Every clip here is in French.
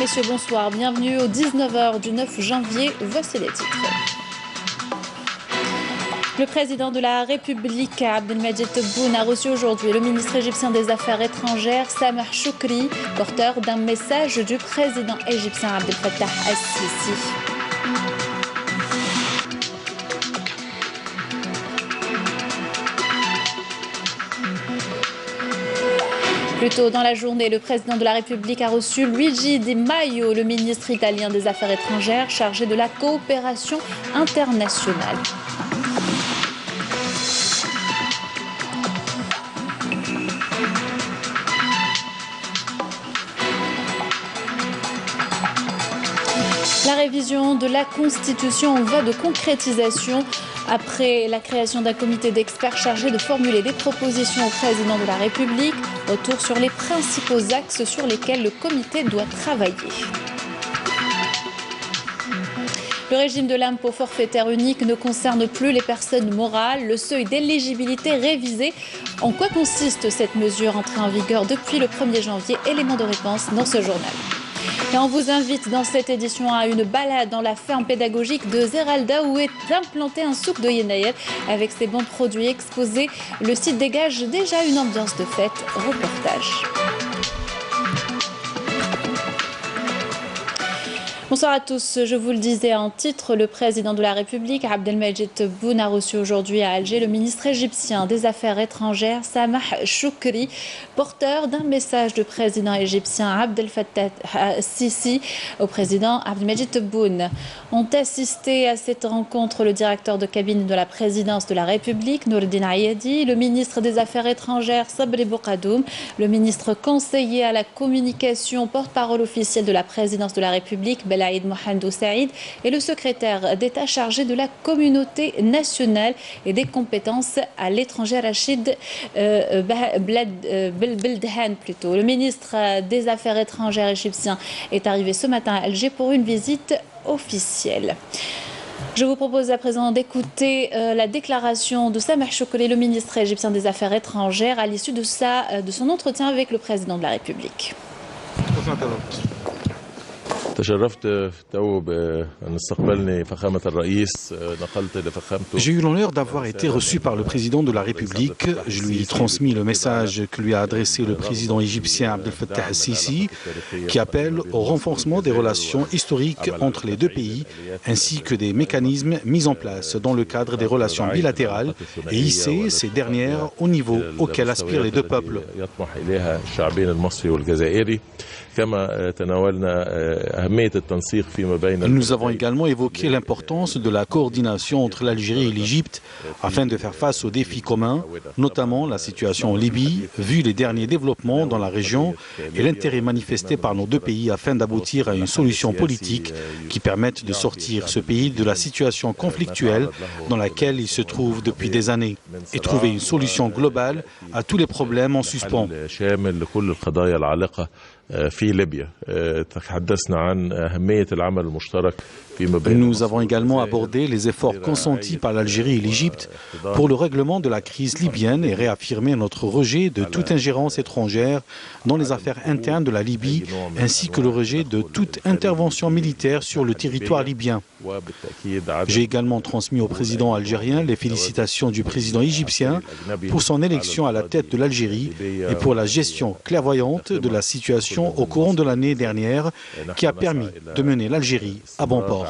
messieurs, bonsoir. Bienvenue aux 19h du 9 janvier. Voici les titres. Le président de la République, Abdelmadjid Tebboune, a reçu aujourd'hui le ministre égyptien des Affaires étrangères, Sameh Choukri, porteur d'un message du président égyptien Abdel Fattah el-Sisi. Plus tôt dans la journée, le président de la République a reçu Luigi Di Maio, le ministre italien des Affaires étrangères, chargé de la coopération internationale. La révision de la Constitution en voie de concrétisation après la création d'un comité d'experts chargé de formuler des propositions au président de la République. Retour sur les principaux axes sur lesquels le comité doit travailler. Le régime de l'impôt forfaitaire unique ne concerne plus les personnes morales. Le seuil d'éligibilité révisé. En quoi consiste cette mesure entrée en vigueur depuis le 1er janvier? Élément de réponse dans ce journal. Et on vous invite dans cette édition à une balade dans la ferme pédagogique de Zeralda où est implanté un souk de Yenayel. Avec ses bons produits exposés, le site dégage déjà une ambiance de fête. Reportage. Bonsoir à tous. Je vous le disais en titre, le président de la République, Abdelmadjid Tebboune, a reçu aujourd'hui à Alger le ministre égyptien des Affaires étrangères, Sameh Choukri, porteur d'un message du président égyptien Abdel Fattah el-Sisi au président Abdelmadjid Tebboune. Ont assisté à cette rencontre le directeur de cabinet de la présidence de la République, Nourdine Ayadi, le ministre des Affaires étrangères, Sabri Boukadoum, le ministre conseiller à la communication, porte-parole officiel de la présidence de la République, Belaïd Mohamedou Saïd, et le secrétaire d'État chargé de la communauté nationale et des compétences à l'étranger, Rachid Beldhan plutôt. Le ministre des Affaires étrangères égyptien est arrivé ce matin à Alger pour une visite officielle. Je vous propose à présent d'écouter la déclaration de Sameh Choukri, le ministre égyptien des Affaires étrangères, à l'issue de son entretien avec le président de la République. J'ai eu l'honneur d'avoir été reçu par le président de la République. Je lui ai transmis le message que lui a adressé le président égyptien Abdel Fattah el-Sisi, qui appelle au renforcement des relations historiques entre les deux pays, ainsi que des mécanismes mis en place dans le cadre des relations bilatérales et hisser ces dernières au niveau auquel aspirent les deux peuples. Nous avons également évoqué l'importance de la coordination entre l'Algérie et l'Égypte afin de faire face aux défis communs, notamment la situation en Libye, vu les derniers développements dans la région et l'intérêt manifesté par nos deux pays afin d'aboutir à une solution politique qui permette de sortir ce pays de la situation conflictuelle dans laquelle il se trouve depuis des années et trouver une solution globale à tous les problèmes en suspens. Nous avons également abordé les efforts consentis par l'Algérie et l'Égypte pour le règlement de la crise libyenne et réaffirmé notre rejet de toute ingérence étrangère dans les affaires internes de la Libye, ainsi que le rejet de toute intervention militaire sur le territoire libyen. J'ai également transmis au président algérien les félicitations du président égyptien pour son élection à la tête de l'Algérie et pour la gestion clairvoyante de la situation au courant de l'année dernière qui a permis de mener l'Algérie à bon port.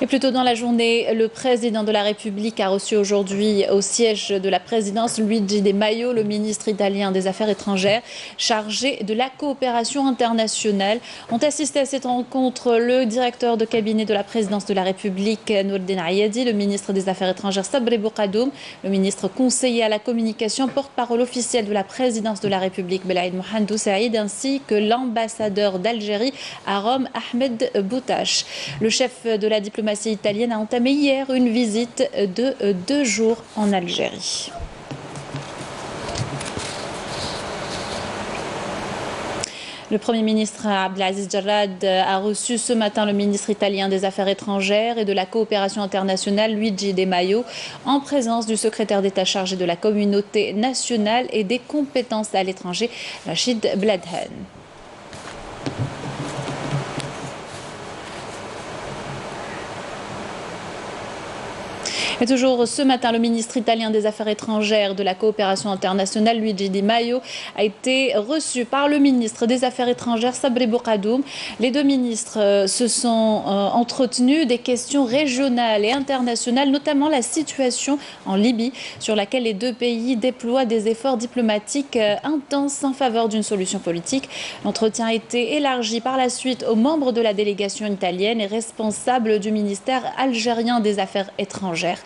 Et plus tôt dans la journée, le président de la République a reçu aujourd'hui au siège de la présidence Luigi Di Maio, le ministre italien des Affaires étrangères, chargé de la coopération internationale. Ont assisté à cette rencontre le directeur de cabinet de la présidence de la République, Nourdine Ayadi, le ministre des Affaires étrangères, Sabri Boukadoum, le ministre conseiller à la communication, porte-parole officiel de la présidence de la République, Belaïd Mohamedou Saïd, ainsi que l'ambassadeur d'Algérie à Rome, Ahmed Boutache. Le chef de la diplomatie italienne a entamé hier une visite de 2 jours en Le Premier ministre Abdelaziz Jarrad a reçu ce matin le ministre italien des Affaires étrangères et de la coopération internationale Luigi De Maio en présence du secrétaire d'État chargé de la communauté nationale et des compétences à l'étranger, Rachid Bladhan. Et toujours ce matin, le ministre italien des Affaires étrangères de la coopération internationale, Luigi Di Maio, a été reçu par le ministre des Affaires étrangères, Sabri Boukadoum. Les deux ministres se sont entretenus des questions régionales et internationales, notamment la situation en Libye, sur laquelle les deux pays déploient des efforts diplomatiques intenses en faveur d'une solution politique. L'entretien a été élargi par la suite aux membres de la délégation italienne et responsables du ministère algérien des Affaires étrangères.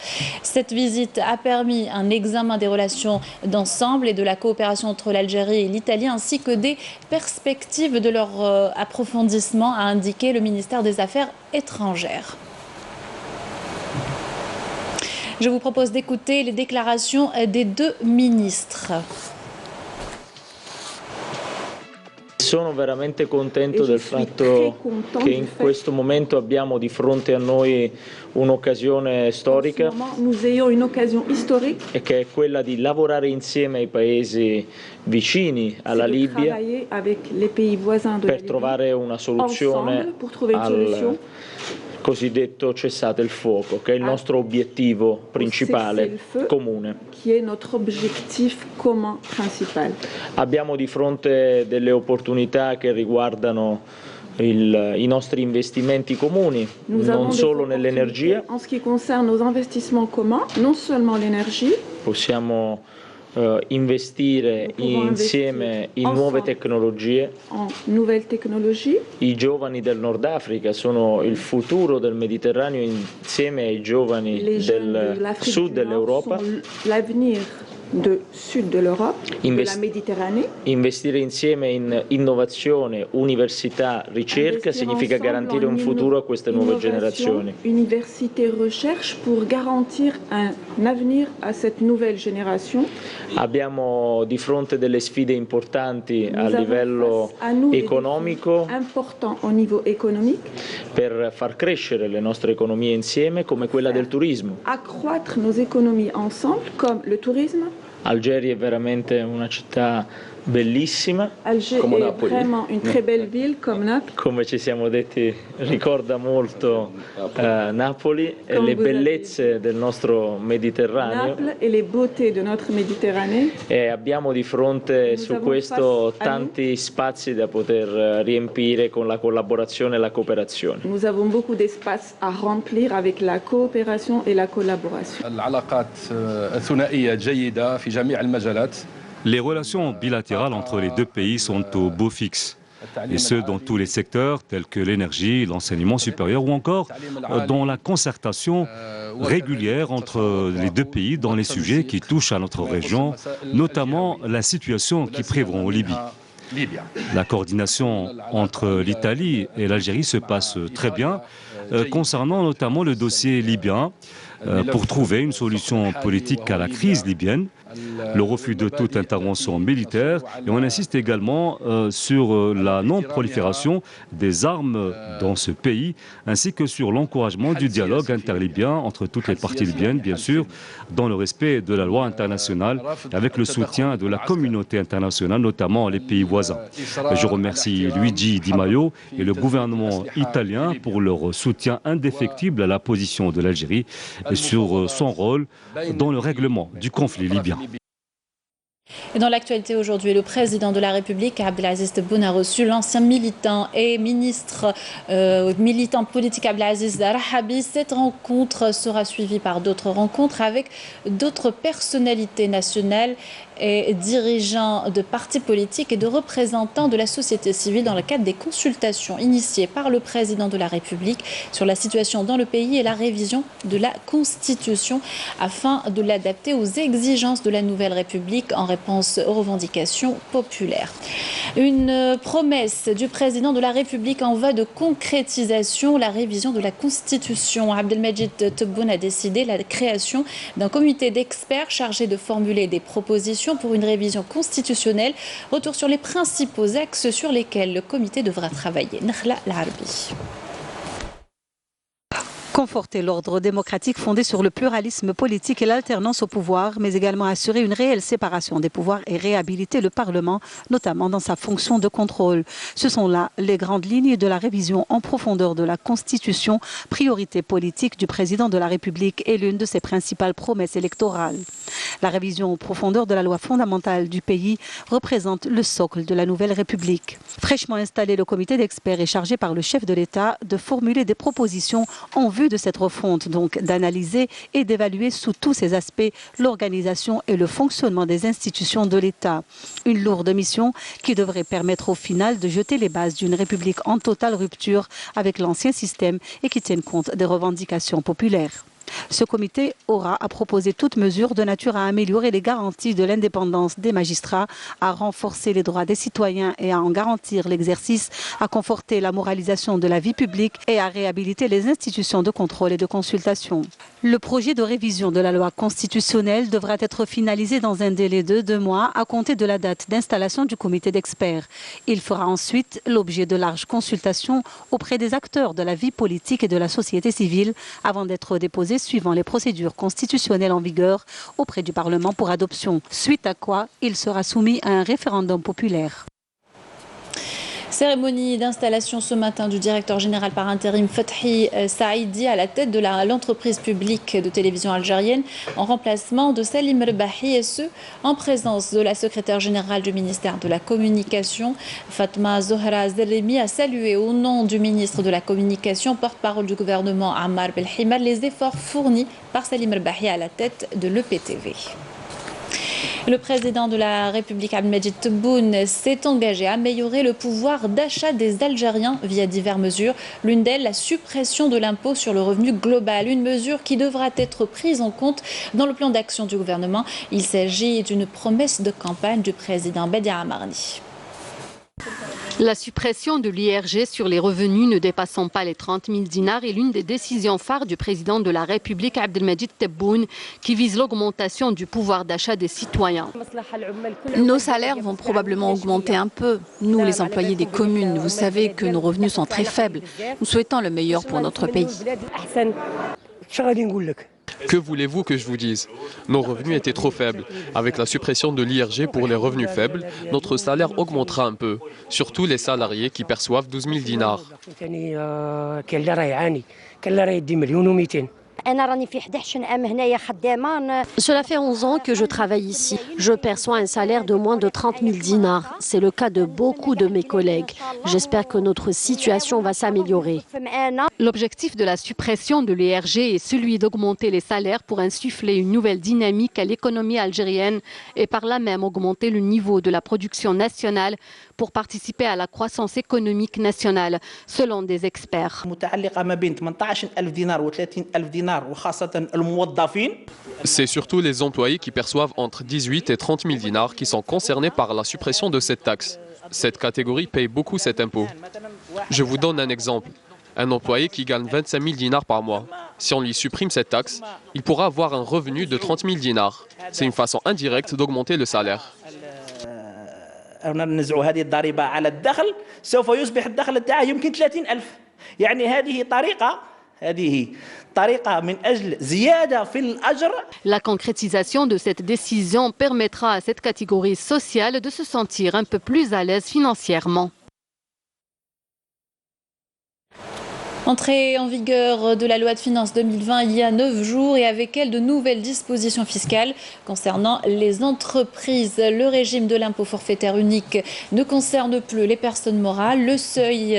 Cette visite a permis un examen des relations d'ensemble et de la coopération entre l'Algérie et l'Italie, ainsi que des perspectives de leur approfondissement, a indiqué le ministère des Affaires étrangères. Je vous propose d'écouter les déclarations des deux ministres. Sono veramente contento del fatto che in questo momento abbiamo di fronte a noi un'occasione storica e che è quella di lavorare insieme ai paesi vicini alla Libia per trovare una soluzione al cosiddetto cessate il fuoco, che è il nostro obiettivo principale comune. Abbiamo di fronte delle opportunità che riguardano i nostri investimenti comuni, non solo nell'energia. Possiamo investire insieme in nuove tecnologie. I giovani del Nord Africa sono il futuro del Mediterraneo insieme ai giovani del sud dell'Europa. Investire insieme in innovazione, università, ricerca significa garantire un futuro a queste nuove generazioni. Abbiamo di fronte delle sfide importanti a livello economico per far crescere le nostre economie insieme, come quella del turismo. Algeri è veramente una città bellissima, come Napoli. Come ci siamo detti, ricorda molto Napoli e le bellezze del nostro Mediterraneo. E abbiamo di fronte su questo tanti spazi da poter riempire con la collaborazione e la cooperazione. Nous avons beaucoup d'espace à remplir avec la coopération et la collaboration. Les relations bilatérales entre les deux pays sont au beau fixe, et ce dans tous les secteurs tels que l'énergie, l'enseignement supérieur ou encore dans la concertation régulière entre les deux pays dans les sujets qui touchent à notre région, notamment la situation qui prévaut en Libye. La coordination entre l'Italie et l'Algérie se passe très bien, concernant notamment le dossier libyen, pour trouver une solution politique à la crise libyenne, le refus de toute intervention militaire, et on insiste également sur la non-prolifération des armes dans ce pays, ainsi que sur l'encouragement du dialogue interlibyen entre toutes les parties libyennes, bien sûr, dans le respect de la loi internationale, avec le soutien de la communauté internationale, notamment les pays voisins. Je remercie Luigi Di Maio et le gouvernement italien pour leur soutien indéfectible à la position de l'Algérie et sur son rôle dans le règlement du conflit libyen. Et dans l'actualité aujourd'hui, le président de la République, Abdelaziz Tebboune, a reçu l'ancien militant et ministre militant politique Abdelaziz Rahabi. Cette rencontre sera suivie par d'autres rencontres avec d'autres personnalités nationales et dirigeants de partis politiques et de représentants de la société civile dans le cadre des consultations initiées par le président de la République sur la situation dans le pays et la révision de la Constitution afin de l'adapter aux exigences de la nouvelle République en réponse réponse aux revendications populaires. Une promesse du président de la République en voie de concrétisation, la révision de la Constitution. Abdelmajid Tebboune a décidé la création d'un comité d'experts chargé de formuler des propositions pour une révision constitutionnelle. Retour sur les principaux axes sur lesquels le comité devra travailler. Nakhla Larbi. Conforter l'ordre démocratique fondé sur le pluralisme politique et l'alternance au pouvoir, mais également assurer une réelle séparation des pouvoirs et réhabiliter le Parlement, notamment dans sa fonction de contrôle. Ce sont là les grandes lignes de la révision en profondeur de la Constitution, priorité politique du président de la République et l'une de ses principales promesses électorales. La révision en profondeur de la loi fondamentale du pays représente le socle de la nouvelle République. Fraîchement installé, le comité d'experts est chargé par le chef de l'État de formuler des propositions en vue de cette refonte, donc d'analyser et d'évaluer sous tous ses aspects l'organisation et le fonctionnement des institutions de l'État. Une lourde mission qui devrait permettre au final de jeter les bases d'une République en totale rupture avec l'ancien système et qui tienne compte des revendications populaires. Ce comité aura à proposer toute mesure de nature à améliorer les garanties de l'indépendance des magistrats, à renforcer les droits des citoyens et à en garantir l'exercice, à conforter la moralisation de la vie publique et à réhabiliter les institutions de contrôle et de consultation. Le projet de révision de la loi constitutionnelle devra être finalisé dans un délai de 2 mois à compter de la date d'installation du comité d'experts. Il fera ensuite l'objet de larges consultations auprès des acteurs de la vie politique et de la société civile avant d'être déposé suivant les procédures constitutionnelles en vigueur auprès du Parlement pour adoption, suite à quoi il sera soumis à un référendum populaire. Cérémonie d'installation ce matin du directeur général par intérim Fethi Saïdi à la tête de l'entreprise publique de télévision algérienne en remplacement de Salim Rebahi, et ce en présence de la secrétaire générale du ministère de la Communication. Fatma Zohra Zerremi a salué au nom du ministre de la Communication, porte-parole du gouvernement Ammar Belhimad, les efforts fournis par Salim Rebahi à la tête de l'EPTV. Le président de la République, Abdelmajid Tebboune, s'est engagé à améliorer le pouvoir d'achat des Algériens via diverses mesures. L'une d'elles, la suppression de l'impôt sur le revenu global, une mesure qui devra être prise en compte dans le plan d'action du gouvernement. Il s'agit d'une promesse de campagne du président Badi Amarni. La suppression de l'IRG sur les revenus ne dépassant pas les 30 000 dinars est l'une des décisions phares du président de la République, Abdelmajid Tebboune, qui vise l'augmentation du pouvoir d'achat des citoyens. Nos salaires vont probablement augmenter un peu. Nous, les employés des communes, vous savez que nos revenus sont très faibles. Nous souhaitons le meilleur pour notre pays. Que voulez-vous que je vous dise? Nos revenus étaient trop faibles. Avec la suppression de l'IRG pour les revenus faibles, notre salaire augmentera un peu, surtout les salariés qui perçoivent 12 000 dinars. Cela fait 11 ans que je travaille ici. Je perçois un salaire de moins de 30 000 dinars. C'est le cas de beaucoup de mes collègues. J'espère que notre situation va s'améliorer. L'objectif de la suppression de l'IRG est celui d'augmenter les salaires pour insuffler une nouvelle dynamique à l'économie algérienne et par là même augmenter le niveau de la production nationale pour participer à la croissance économique nationale, selon des experts. C'est surtout les employés qui perçoivent entre 18 et 30 000 dinars qui sont concernés par la suppression de cette taxe. Cette catégorie paye beaucoup cet impôt. Je vous donne un exemple. Un employé qui gagne 25 000 dinars par mois, si on lui supprime cette taxe, il pourra avoir un revenu de 30 000 dinars. C'est une façon indirecte d'augmenter le salaire. La concrétisation de cette décision permettra à cette catégorie sociale de se sentir un peu plus à l'aise financièrement. Entrée en vigueur de la loi de finances 2020 il y a 9 jours et avec elle de nouvelles dispositions fiscales concernant les entreprises. Le régime de l'impôt forfaitaire unique ne concerne plus les personnes morales. Le seuil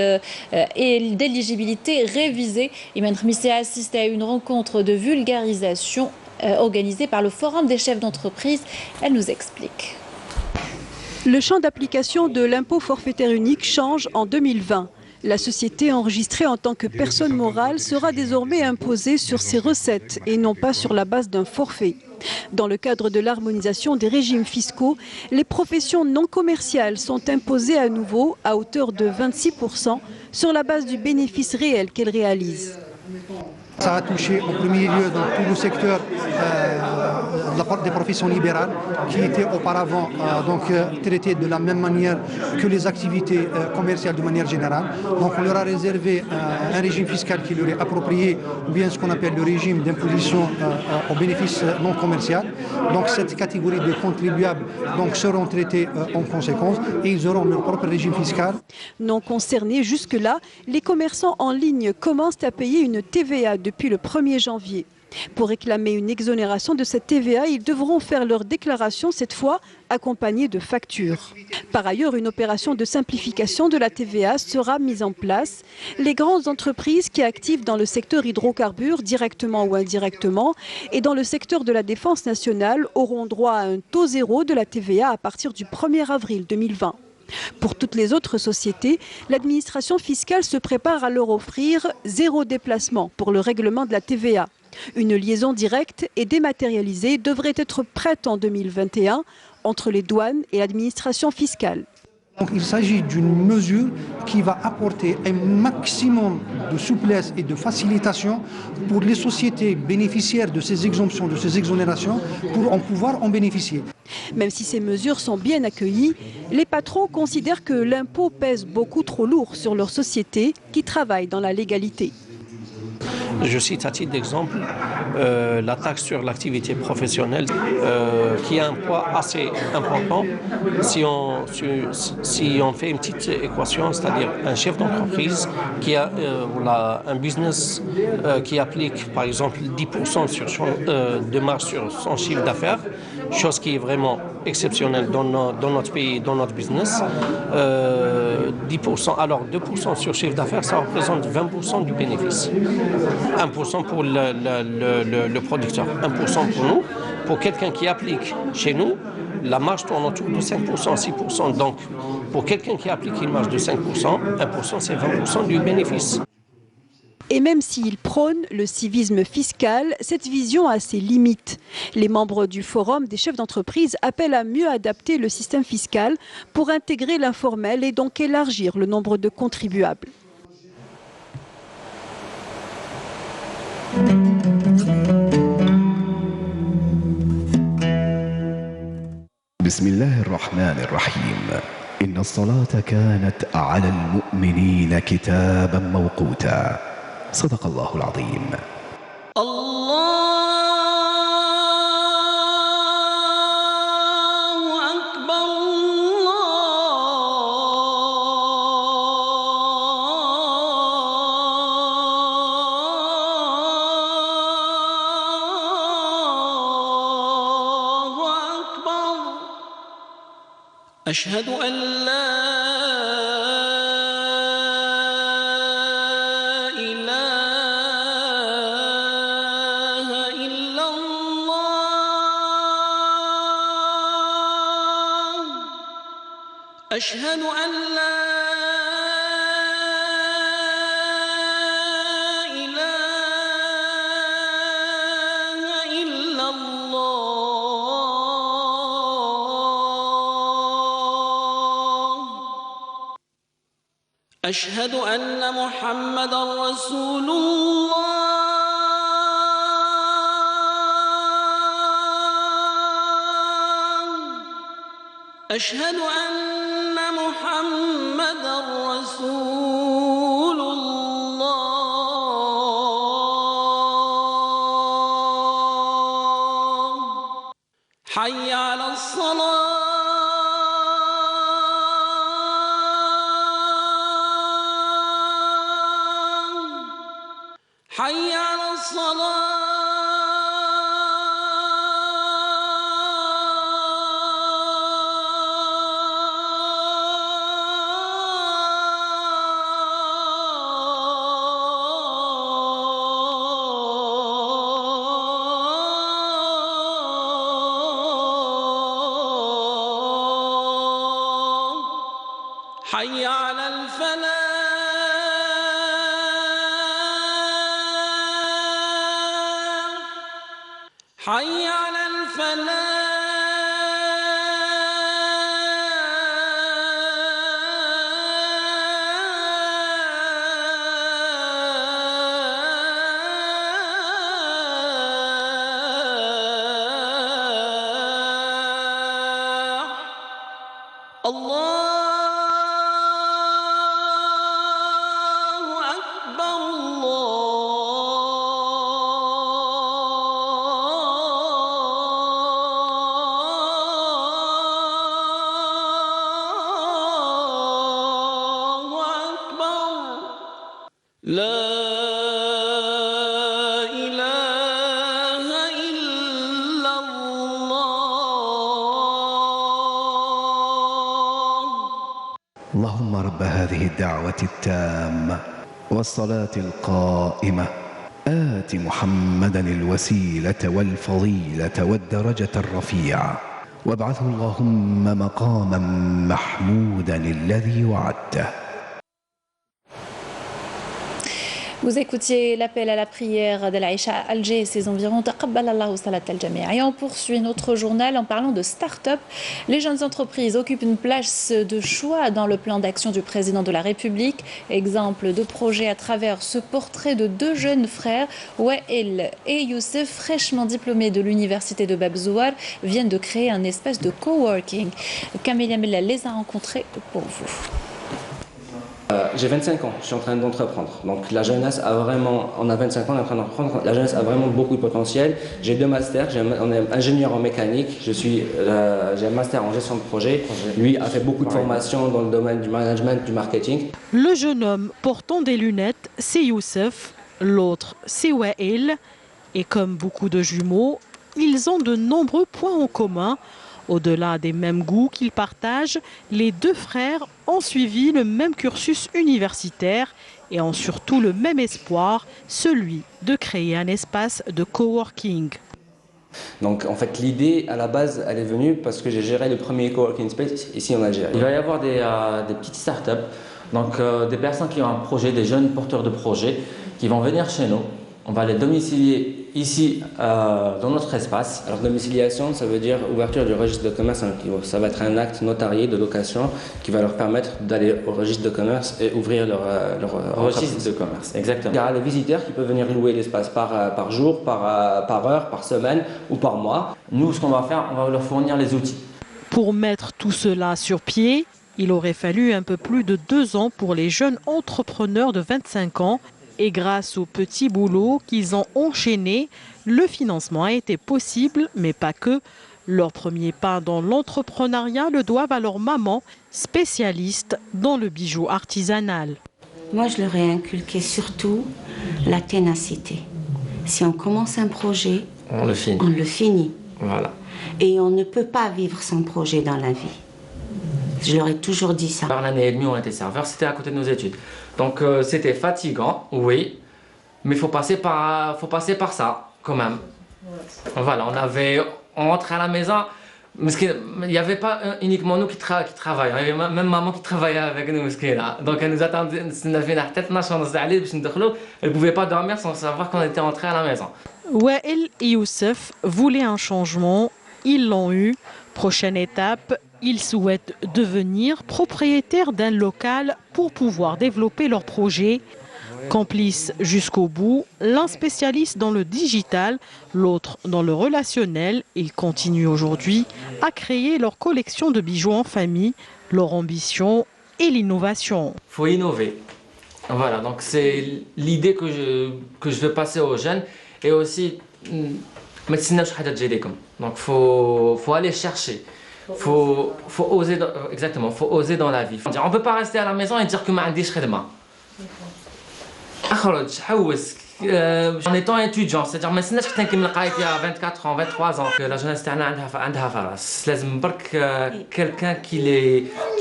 d'éligibilité révisé. Imen Khmissé a assisté à une rencontre de vulgarisation organisée par le Forum des chefs d'entreprise. Elle nous explique. Le champ d'application de l'impôt forfaitaire unique change en 2020. La société enregistrée en tant que personne morale sera désormais imposée sur ses recettes et non pas sur la base d'un forfait. Dans le cadre de l'harmonisation des régimes fiscaux, les professions non commerciales sont imposées à nouveau à hauteur de 26% sur la base du bénéfice réel qu'elles réalisent. Ça a touché en premier lieu dans tout le secteur des professions libérales qui étaient auparavant traitées de la même manière que les activités commerciales de manière générale. Donc on leur a réservé un régime fiscal qui leur est approprié, ou bien ce qu'on appelle le régime d'imposition aux bénéfices non commerciaux. Donc cette catégorie de contribuables seront traités en conséquence et ils auront leur propre régime fiscal. Non concernés jusque-là, les commerçants en ligne commencent à payer une TVA depuis le 1er janvier. Pour réclamer une exonération de cette TVA, ils devront faire leur déclaration, cette fois accompagnée de factures. Par ailleurs, une opération de simplification de la TVA sera mise en place. Les grandes entreprises qui activent dans le secteur hydrocarbures, directement ou indirectement, et dans le secteur de la défense nationale auront droit à un taux zéro de la TVA à partir du 1er avril 2020. Pour toutes les autres sociétés, l'administration fiscale se prépare à leur offrir zéro déplacement pour le règlement de la TVA. Une liaison directe et dématérialisée devrait être prête en 2021 entre les douanes et l'administration fiscale. Donc, il s'agit d'une mesure qui va apporter un maximum de souplesse et de facilitation pour les sociétés bénéficiaires de ces exemptions, de ces exonérations, pour en pouvoir en bénéficier. Même si ces mesures sont bien accueillies, les patrons considèrent que l'impôt pèse beaucoup trop lourd sur leurs sociétés qui travaillent dans la légalité. Je cite à titre d'exemple la taxe sur l'activité professionnelle qui a un poids assez important. Si on fait une petite équation, c'est-à-dire un chef d'entreprise qui a un business qui applique par exemple 10% de marge sur son chiffre d'affaires, chose qui est vraiment exceptionnelle dans notre pays, dans notre business. 10%, alors 2% sur chiffre d'affaires, ça représente 20% du bénéfice. 1% pour le producteur, 1% pour nous. Pour quelqu'un qui applique chez nous, la marge tourne autour de 5%, 6%. Donc, pour quelqu'un qui applique une marge de 5%, 1% c'est 20% du bénéfice. Et même s'il prône le civisme fiscal, cette vision a ses limites. Les membres du Forum des chefs d'entreprise appellent à mieux adapter le système fiscal pour intégrer l'informel et donc élargir le nombre de contribuables. بسم الله الرحمن الرحيم إن الصلاة كانت على المؤمنين كتابا موقوتا صدق الله العظيم. أشهد أن لا إله إلا الله أشهد أن لا إله إلا أشهد أن محمدًا رسول الله أشهد أن محمدًا رسول الله حي على الصلاة حي على الصلاة حي على الفلاح حي على الفلاح اللهم رب هذه الدعوة التامة والصلاة القائمة آت محمدا الوسيلة والفضيلة والدرجة الرفيعة وابعثه اللهم مقاما محمودا الذي وعدته. Vous écoutiez l'appel à la prière de l'Aïcha à Alger et ses environs. Taqabbal Allahu salat al-jami'. Et on poursuit notre journal en parlant de start-up. Les jeunes entreprises occupent une place de choix dans le plan d'action du président de la République. Exemple de projet à travers ce portrait de deux jeunes frères, Wael et Youssef, fraîchement diplômés de l'université de Bab Zouar, viennent de créer un espace de coworking. Camélia Mellal les a rencontrés pour vous. J'ai 25 ans, je suis en train d'entreprendre. Donc la jeunesse a vraiment, on a 25 ans, on est en train d'entreprendre. La jeunesse a vraiment beaucoup de potentiel. J'ai 2 masters, on est ingénieur en mécanique, j'ai un master en gestion de projet. Lui a fait beaucoup de formations dans le domaine du management, du marketing. Le jeune homme portant des lunettes, c'est Youssef, l'autre c'est Wael. Et comme beaucoup de jumeaux, ils ont de nombreux points en commun. Au-delà des mêmes goûts qu'ils partagent, les deux frères ont suivi le même cursus universitaire et ont surtout le même espoir, celui de créer un espace de coworking. Donc en fait l'idée à la base elle est venue parce que j'ai géré le premier coworking space ici en Algérie. Il va y avoir des petites startups, donc des personnes qui ont un projet, des jeunes porteurs de projets qui vont venir chez nous. On va les domicilier ici dans notre espace. Alors domiciliation, ça veut dire ouverture du registre de commerce. Ça va être un acte notarié de location qui va leur permettre d'aller au registre de commerce et ouvrir leur registre de commerce. Exactement. Il y a les visiteurs qui peuvent venir louer l'espace par jour, par heure, par semaine ou par mois. Nous, ce qu'on va faire, on va leur fournir les outils. Pour mettre tout cela sur pied, il aurait fallu un peu plus de 2 ans pour les jeunes entrepreneurs de 25 ans. Et grâce au petit boulot qu'ils ont enchaîné, le financement a été possible, mais pas que. Leur premier pas dans l'entrepreneuriat le doivent à leur maman, spécialiste dans le bijou artisanal. Moi, je leur ai inculqué surtout la ténacité. Si on commence un projet, on le finit. On le finit. Voilà. Et on ne peut pas vivre sans projet dans la vie. Je leur ai toujours dit ça. Par l'année et demie, on était serveurs, c'était à côté de nos études. Donc c'était fatigant, oui, mais il faut passer par ça, quand même. Voilà, on rentrait à la maison, parce qu'il n'y avait pas uniquement nous qui travaillions, il y avait même maman qui travaillait avec nous. Donc elle nous attendait, elle ne pouvait pas dormir sans savoir qu'on était rentrés à la maison. Wael et Youssef voulaient un changement, ils l'ont eu. Prochaine étape, ils souhaitent devenir propriétaires d'un local pour pouvoir développer leur projet. Complices jusqu'au bout, l'un spécialiste dans le digital, l'autre dans le relationnel, ils continuent aujourd'hui à créer leur collection de bijoux en famille, leur ambition et l'innovation. Il faut innover. Voilà, donc c'est l'idée que je veux passer aux jeunes et aussi donc faut aller chercher. Faut oser exactement, faut oser dans la vie. On peut pas rester à la maison et dire que ma عنديش خدمة. اخرج حوس en étant étudiant, c'est-à-dire ما نستناش حتى نكمل قرايتي à 24 ans, 23 ans que la jeunesse تاعنا عندها فرص. لازم برك quelqu'un qui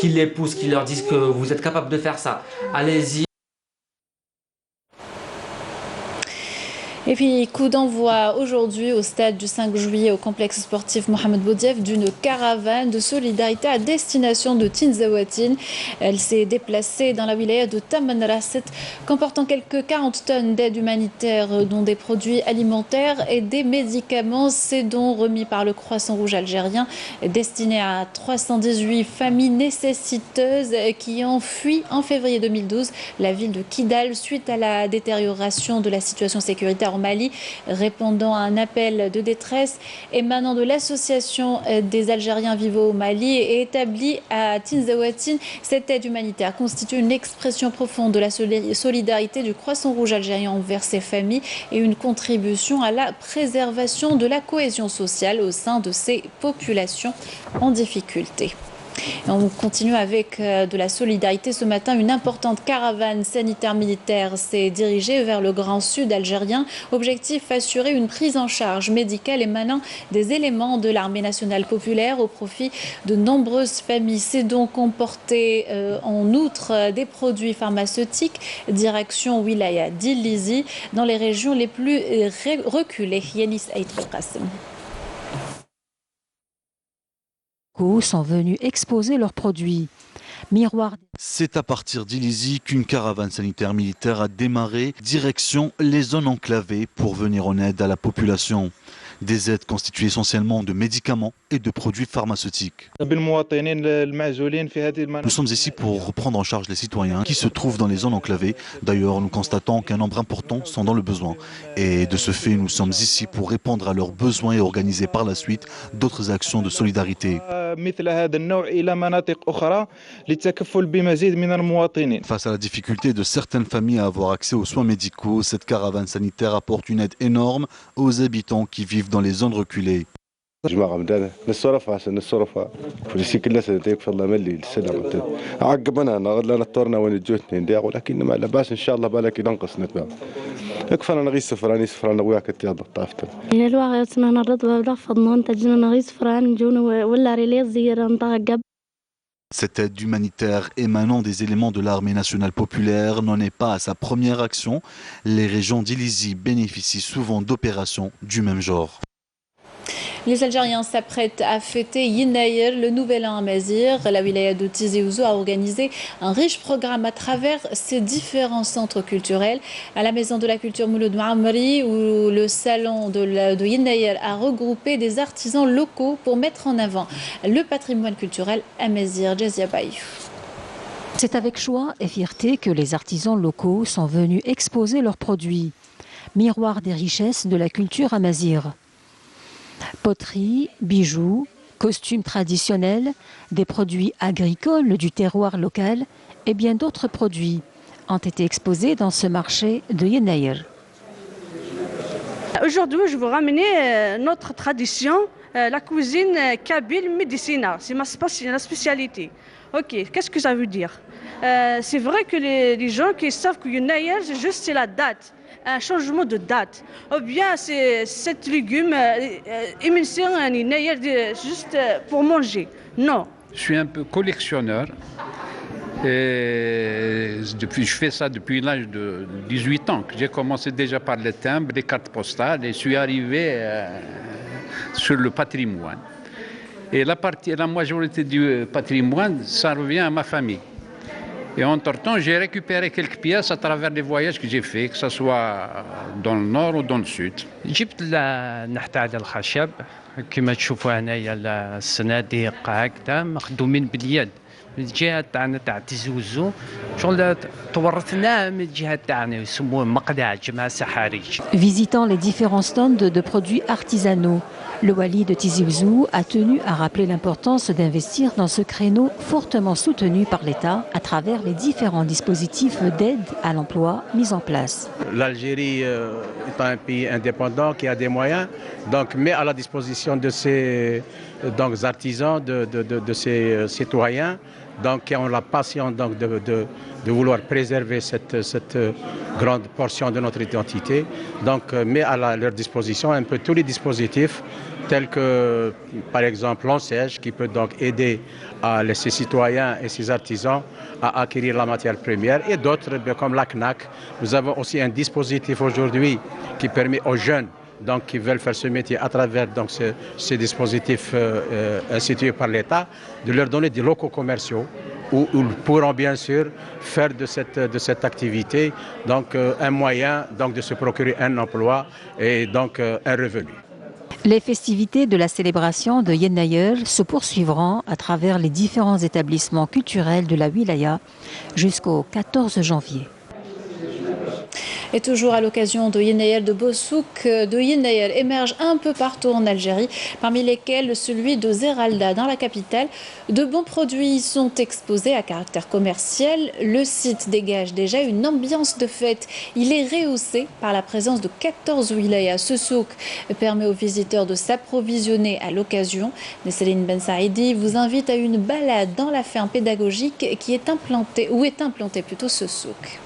les pousse, qui leur dise que vous êtes capable de faire ça. Allez-y. Et puis, coup d'envoi aujourd'hui au stade du 5 juillet au complexe sportif Mohamed Boudiaf d'une caravane de solidarité à destination de Tinzaouatine. Elle s'est déplacée dans la wilaya de Tamanrasset, comportant quelques 40 tonnes d'aide humanitaire, dont des produits alimentaires et des médicaments. Ces dons remis par le Croissant Rouge algérien, destinés à 318 familles nécessiteuses qui ont fui en février 2012 la ville de Kidal suite à la détérioration de la situation sécuritaire au Mali, répondant à un appel de détresse émanant de l'association des Algériens vivant au Mali et établie à Tinzaouatine. Cette aide humanitaire constitue une expression profonde de la solidarité du Croissant Rouge algérien envers ses familles et une contribution à la préservation de la cohésion sociale au sein de ces populations en difficulté. Et on continue avec de la solidarité. Ce matin, une importante caravane sanitaire militaire s'est dirigée vers le Grand Sud algérien. Objectif, assurer une prise en charge médicale émanant des éléments de l'armée nationale populaire au profit de nombreuses familles. C'est donc comporter en outre des produits pharmaceutiques, direction Wilaya d'Ilizi, dans les régions les plus reculées. Yanis Aït Qasim. Sont venus exposer leurs produits. Miroir. C'est à partir d'Ilizi qu'une caravane sanitaire militaire a démarré direction les zones enclavées pour venir en aide à la population. Des aides constituées essentiellement de médicaments et de produits pharmaceutiques. Nous sommes ici pour prendre en charge les citoyens qui se trouvent dans les zones enclavées. D'ailleurs, nous constatons qu'un nombre important sont dans le besoin. Et de ce fait, nous sommes ici pour répondre à leurs besoins et organiser par la suite d'autres actions de solidarité. Face à la difficulté de certaines familles à avoir accès aux soins médicaux, cette caravane sanitaire apporte une aide énorme aux habitants qui vivent dans les zones reculées. Cette aide humanitaire émanant des éléments de l'armée nationale populaire n'en est pas à sa première action. Les régions d'Ilizi bénéficient souvent d'opérations du même genre. Les Algériens s'apprêtent à fêter Yinaïr, le nouvel an à Mazir. La wilaya de Tizi Ouzou a organisé un riche programme à travers ses différents centres culturels. À la Maison de la Culture Mouloud Ma'amri, où le salon de Yinaïr a regroupé des artisans locaux pour mettre en avant le patrimoine culturel à Mazir. Jazia Bayou. C'est avec joie et fierté que les artisans locaux sont venus exposer leurs produits. Miroir des richesses de la culture à Mazir. Poterie, bijoux, costumes traditionnels, des produits agricoles du terroir local et bien d'autres produits ont été exposés dans ce marché de Yinaïr. Aujourd'hui, je vais ramener notre tradition, la cuisine kabyle médicina. C'est ma spécialité. Ok, qu'est-ce que ça veut dire? C'est vrai que les gens qui savent que Yinaïr, c'est juste la date. Un changement de date, ou bien c'est cet légume émincé juste pour manger. Non. Je suis un peu collectionneur. Et je fais ça depuis l'âge de 18 ans. J'ai commencé déjà par les timbres, les cartes postales, et je suis arrivé sur le patrimoine. Et la majorité du patrimoine, ça revient à ma famille. Et entre-temps, j'ai récupéré quelques pièces à travers les voyages que j'ai faits, que ce soit dans le nord ou dans le sud. جبت النحت على الخشب كما تشوفوا هنايا الصناديق هكذا مخدومين باليد من الجهه تاعنا تاع تيزي وزو شغل تورثناه من الجهه تاعنا يسموه مقدع جماعه سحاريج. Visitant les différents stands de produits artisanaux, le wali de Tizi Ouzou a tenu à rappeler l'importance d'investir dans ce créneau fortement soutenu par l'État à travers les différents dispositifs d'aide à l'emploi mis en place. L'Algérie étant un pays indépendant qui a des moyens, donc met à la disposition de ses artisans, de ses citoyens, donc, qui ont la passion donc, de vouloir préserver cette grande portion de notre identité, donc met à leur disposition un peu tous les dispositifs tels que, par exemple, l'ONCEJ, qui peut donc aider ses citoyens et ses artisans à acquérir la matière première, et d'autres comme la CNAC. Nous avons aussi un dispositif aujourd'hui qui permet aux jeunes donc, qui veulent faire ce métier à travers donc, ces dispositifs institués par l'État, de leur donner des locaux commerciaux où ils pourront bien sûr faire de cette activité donc, un moyen donc, de se procurer un emploi et donc un revenu. Les festivités de la célébration de Yennayer se poursuivront à travers les différents établissements culturels de la wilaya jusqu'au 14 janvier. Et toujours à l'occasion de Yennayer de Bossouk, de Yennayer émerge un peu partout en Algérie, parmi lesquels celui de Zeralda dans la capitale. De bons produits sont exposés à caractère commercial. Le site dégage déjà une ambiance de fête. Il est rehaussé par la présence de 14 wilayas. Ce souk permet aux visiteurs de s'approvisionner à l'occasion. Nesseline Ben Saïdi vous invite à une balade dans la ferme pédagogique qui est implantée, où est implanté plutôt ce souk.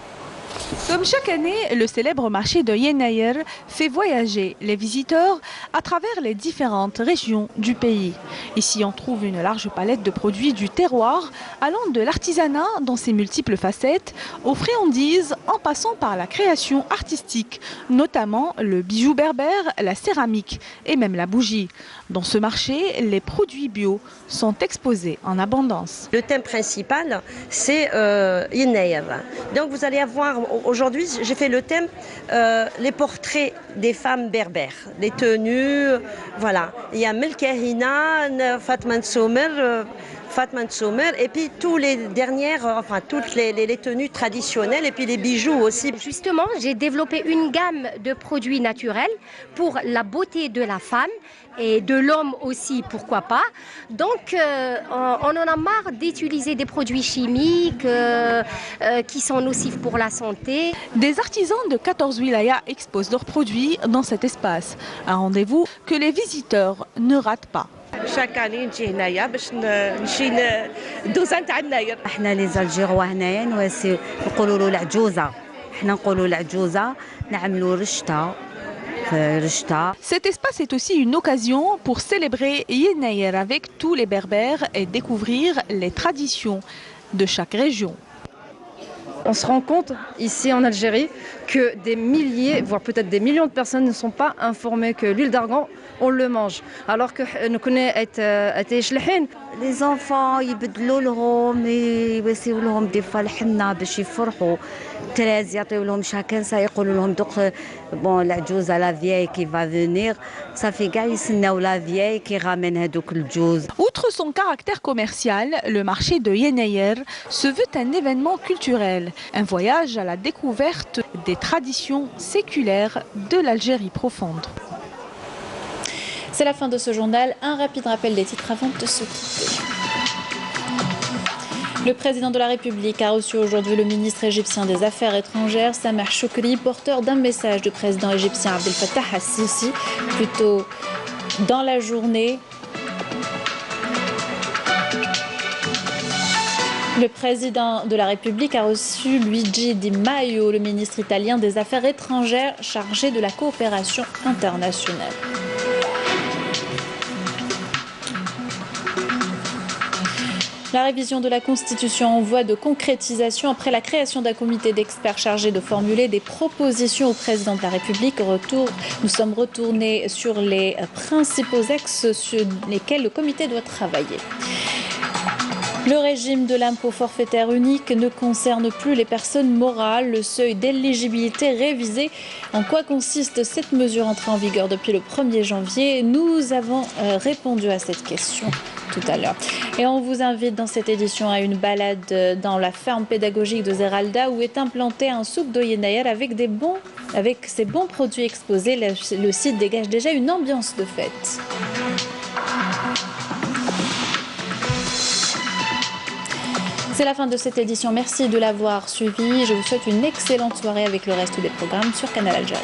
Comme chaque année, le célèbre marché de Yennayer fait voyager les visiteurs à travers les différentes régions du pays. Ici, on trouve une large palette de produits du terroir, allant de l'artisanat dans ses multiples facettes, aux friandises, en passant par la création artistique, notamment le bijou berbère, la céramique et même la bougie. Dans ce marché, les produits bio sont exposés en abondance. Le thème principal, c'est Yennayer. Donc vous allez avoir, aujourd'hui j'ai fait le thème les portraits des femmes berbères, les tenues, voilà. Il y a Melkahina, Fatma Nsoumer, et puis tous les dernières, enfin toutes les tenues traditionnelles et puis les bijoux aussi. Justement, j'ai développé une gamme de produits naturels pour la beauté de la femme et de l'homme aussi, pourquoi pas. Donc, on en a marre d'utiliser des produits chimiques qui sont nocifs pour la santé. Des artisans de 14 wilayas exposent leurs produits dans cet espace. Un rendez-vous que les visiteurs ne ratent pas. Chaque année نجي هنايا باش نمشي ندوز نتاع الناير. احنا لي زالجيروا هنايا نقولوا له العجوزه. احنا نقولوا العجوزه نعملوا رشته. Cet espace est aussi une occasion pour célébrer Yennayer avec tous les berbères et découvrir les traditions de chaque région. On se rend compte ici en Algérie que des milliers, voire peut-être des millions de personnes ne sont pas informées que l'huile d'argan, on le mange. Alors que nous connaissons les enfants يبدلوا لهم يواسيو لهم دي فوا الحنه باش يفرحوا تراز يعطيو لهم شاكنسه يقولوا لهم دوك بون العجوزه لا فياي كي فا فينير صافي كاع يسناو لا فياي كي غامن هذوك الجوز. Outre son caractère commercial, le marché de Yennayer se veut un événement culturel, un voyage à la découverte des traditions séculaires de l'Algérie profonde. C'est la fin de ce journal. Un rapide rappel des titres avant de se quitter. Le président de la République a reçu aujourd'hui le ministre égyptien des Affaires étrangères, Sameh Choukri, porteur d'un message du président égyptien Abdel Fattah al-Sisi. Plus tôt dans la journée, le président de la République a reçu Luigi Di Maio, le ministre italien des Affaires étrangères chargé de la coopération internationale. La révision de la Constitution en voie de concrétisation après la création d'un comité d'experts chargé de formuler des propositions au président de la République. Nous sommes retournés sur les principaux axes sur lesquels le comité doit travailler. Le régime de l'impôt forfaitaire unique ne concerne plus les personnes morales. Le seuil d'éligibilité révisé. En quoi consiste cette mesure entrée en vigueur depuis le 1er janvier? Nous avons répondu à cette question tout à l'heure. Et on vous invite dans cette édition à une balade dans la ferme pédagogique de Zeralda où est implanté un souk de Yennayer avec ces bons produits exposés. Le site dégage déjà une ambiance de fête. C'est la fin de cette édition. Merci de l'avoir suivi. Je vous souhaite une excellente soirée avec le reste des programmes sur Canal Algérie.